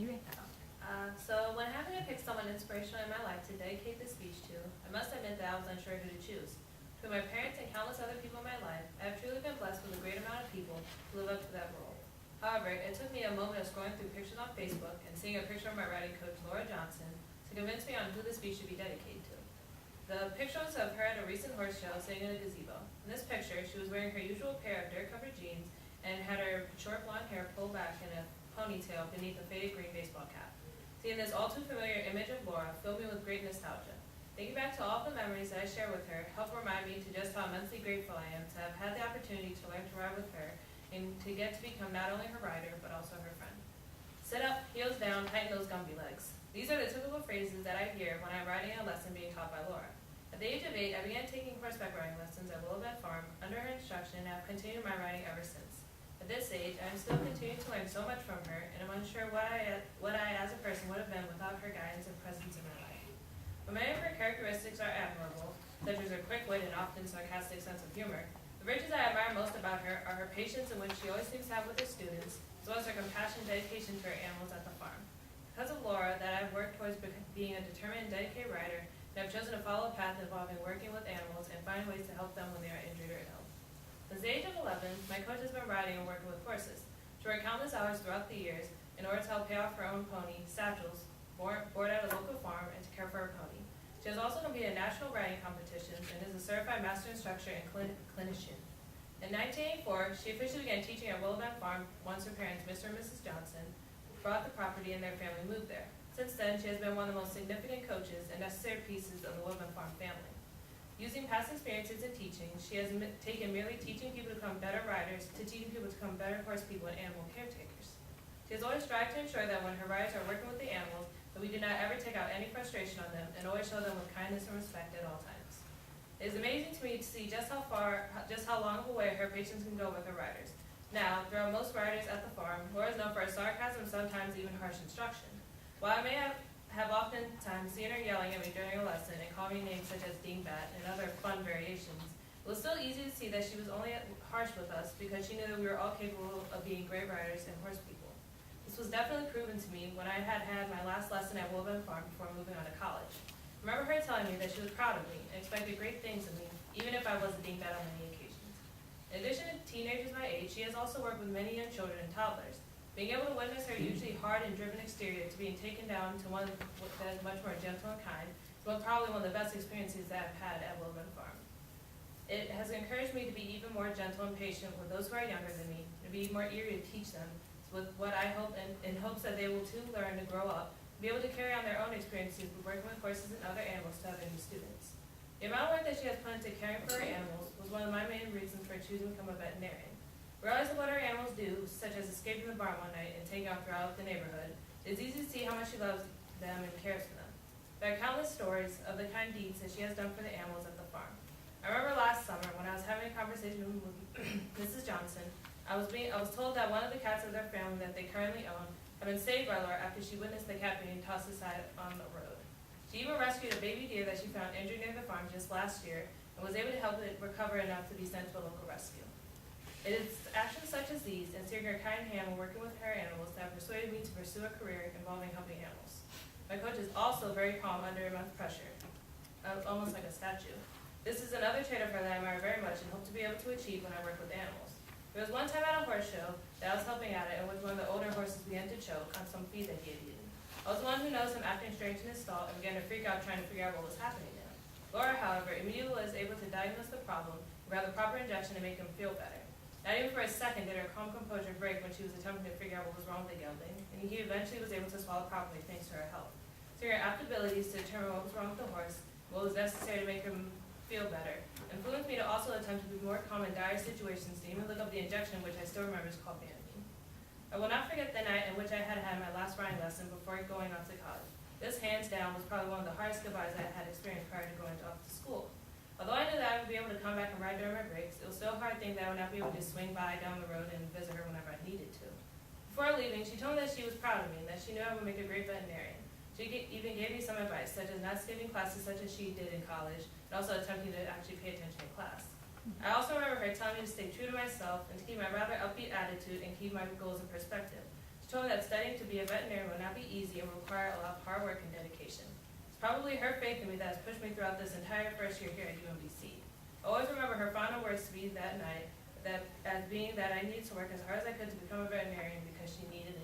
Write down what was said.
you read that? So when having to pick someone inspirational in my life to dedicate this speech to, I must admit that I was unsure who to choose. Between my parents and countless other people in my life, I have truly been blessed with a great amount of people who live up to that role. However, it took me a moment of scrolling through pictures on Facebook and seeing a picture of my writing coach, Laura Johnson, to convince me on who the speech should be dedicated to. The picture was of her at a recent horse show sitting in a gazebo. In this picture, she was wearing her usual pair of dirt-covered jeans and had her short blonde hair pulled back in a ponytail beneath a faded green baseball cap. Seeing this all-too-familiar image of Laura filled me with great nostalgia. Thinking back to all the memories that I share with her helped remind me to just how immensely grateful I am to have had the opportunity to learn to ride with her and to get to become not only her rider, but also her friend. Sit up, heels down, tighten those Gumby legs. These are the typical phrases that I hear when I'm riding a lesson being taught by Laura. At the age of 8, I began taking horseback riding lessons at Willowbend Farm under her instruction and have continued my riding ever since. At this age, I am still continuing to learn so much from her, and I'm unsure what I as a person would have been without her guidance and presence in my life. But many of her characteristics are admirable, such as her quick wit and often sarcastic sense of humor. The virtues I admire most about her are her patience in which she always seems to have with her students, as well as her compassion and dedication to her animals at the farm. Because of Laura, that I've worked towards being a determined and dedicated rider, and I've chosen to follow a path involving working with animals and find ways to help them when they are injured or ill. Since the age of 11, my coach has been riding and working with horses. She worked countless hours throughout the years in order to help pay off her own pony, Satchels, board at a local farm, and to care for her pony. She has also competed in national riding competitions and is a certified master instructor and clinician. In 1984, she officially began teaching at Willowbend Farm once her parents, Mr. and Mrs. Johnson, bought the property and their family moved there. Since then, she has been one of the most significant coaches and necessary pieces of the Willowbend Farm family. Using past experiences in teaching, she has taken merely teaching people to become better riders to teaching people to become better horse people and animal caretakers. She has always strived to ensure that when her riders are working with the animals, that we do not ever take out any frustration on them and always show them with kindness and respect at all times. It is amazing to me to see just how long of a way her patience can go with her riders. Now, throughout most riders at the farm, Laura is known for her sarcasm, sometimes even harsh instruction. While I may have oftentimes seen her yelling at me during a lesson and calling me names such as dingbat and other fun variations, it was still easy to see that she was only harsh with us because she knew that we were all capable of being great riders and horse people. This was definitely proven to me when I had my last lesson at Willowbend Farm before moving on to college. I remember her telling me that she was proud of me and expected great things of me, even if I was a dingbat on many occasions. In addition to teenagers my age, she has also worked with many young children and toddlers. Being able to witness her usually hard and driven exterior to being taken down to one that is much more gentle and kind is probably one of the best experiences that I've had at Willowbend Farm. It has encouraged me to be even more gentle and patient with those who are younger than me, and to be more eager to teach them with what I hope in hopes that they will too learn to grow up, be able to carry on their own experiences with working with horses and other animals to other new students. The amount of work that she has put into caring for her animals was one of my main reasons for choosing to become a veterinarian. Regardless of what our animals do, such as escaping the barn one night and taking off throughout the neighborhood, it is easy to see how much she loves them and cares for them. There are countless stories of the kind deeds that she has done for the animals at the farm. I remember last summer when I was having a conversation with Mrs. Johnson, I was told that one of the cats of their family that they currently own had been saved by Laura after she witnessed the cat being tossed aside on the road. She even rescued a baby deer that she found injured near the farm just last year and was able to help it recover enough to be sent to a local rescue. It is actions such as these and seeing her kind hand when working with her animals that have persuaded me to pursue a career involving helping animals. My coach is also very calm under immense pressure, almost like a statue. This is another trait of her that I admire very much and hope to be able to achieve when I work with animals. There was one time at a horse show that I was helping at it in which one of the older horses began to choke on some feed that he had eaten. I was the one who noticed him acting strange in his stall and began to freak out trying to figure out what was happening to him. Laura, however, immediately was able to diagnose the problem, grab the proper injection to make him feel better. Not even for a second did her calm composure break when she was attempting to figure out what was wrong with the gelding, and he eventually was able to swallow properly thanks to her help. Seeing her apt abilities to determine what was wrong with the horse, what was necessary to make him feel better, influenced me to also attempt to be more calm in dire situations to even look up the injection, which I still remember is called Banamine. I will not forget the night in which I had my last riding lesson before going off to college. This, hands down, was probably one of the hardest goodbyes I had experienced prior to going off to school. Although I knew that I would be able to come back and ride during my breaks, it was still a hard thing that I would not be able to swing by down the road and visit her whenever I needed to. Before leaving, she told me that she was proud of me and that she knew I would make a great veterinarian. She even gave me some advice, such as not skipping classes such as she did in college, and also attempting to actually pay attention in class. I also remember her telling me to stay true to myself and to keep my rather upbeat attitude and keep my goals in perspective. She told me that studying to be a veterinarian would not be easy and would require a lot of hard work and dedication. It's probably her faith in me that has pushed me throughout this entire first year here at UMBC. I always remember her final words to me that night, that as being that I needed to work as hard as I could to become a veterinarian because she needed